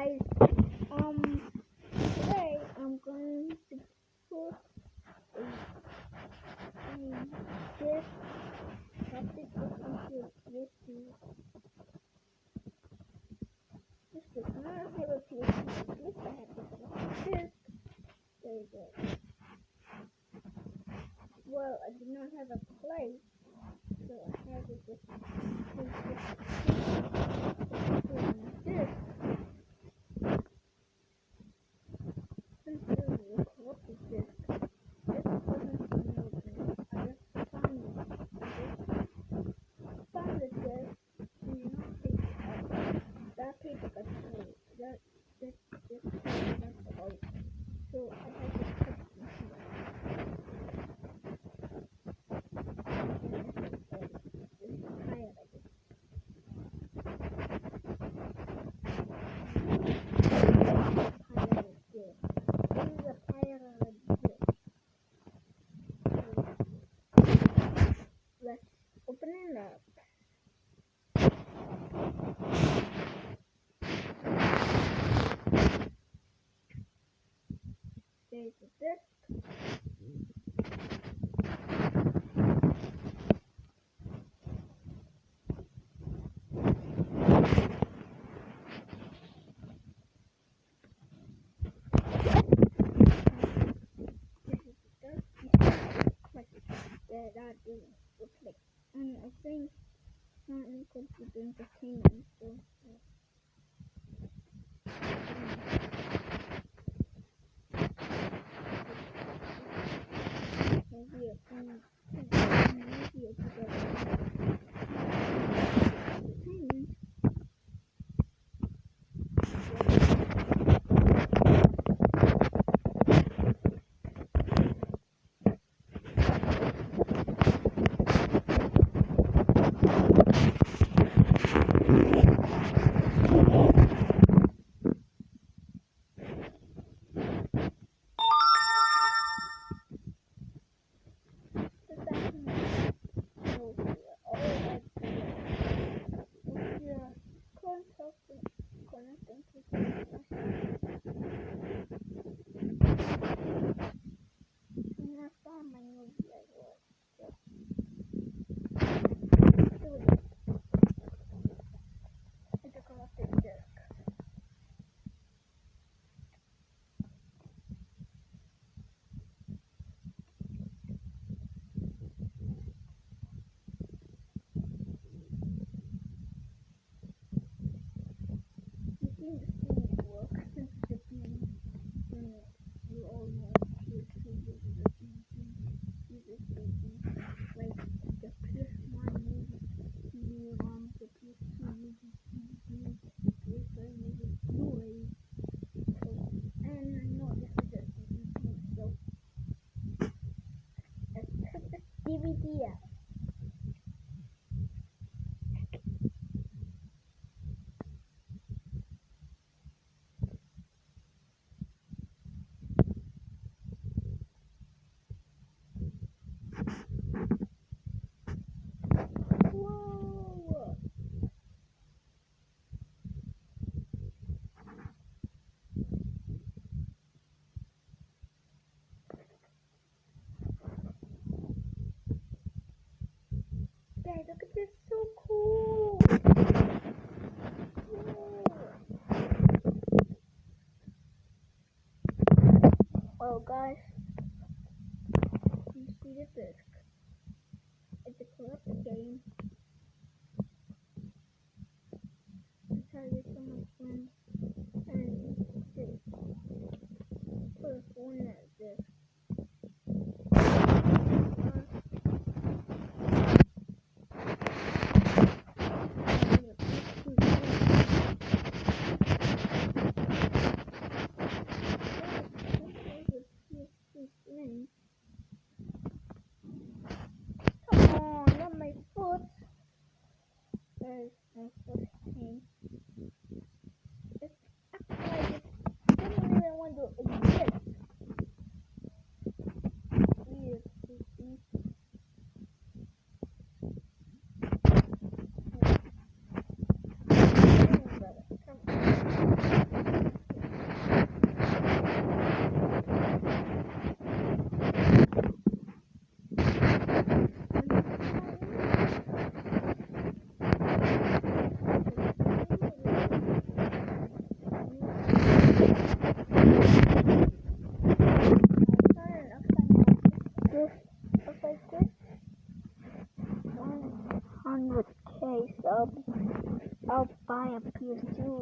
guys, today I'm going to put this topic into YouTube. This does not have a PhD. At least I have this. There you go. Well, I do not have a plate, so I have to just put this. Since there is a corrupted disk, this doesn't open. I just found the disk, and you know, take it out. That paper got cold. This got cold. So I had to put it here. Let's open it up. There's this. That didn't look like, and I think not any computer entertainment, so maybe a phone, maybe a entertainment. DVD. Whoa! Guys, look at this, so cool! Oh, guys, you see the disc. It's a corrupted game. I tell you so much fun. And this. Put a phone at this. used to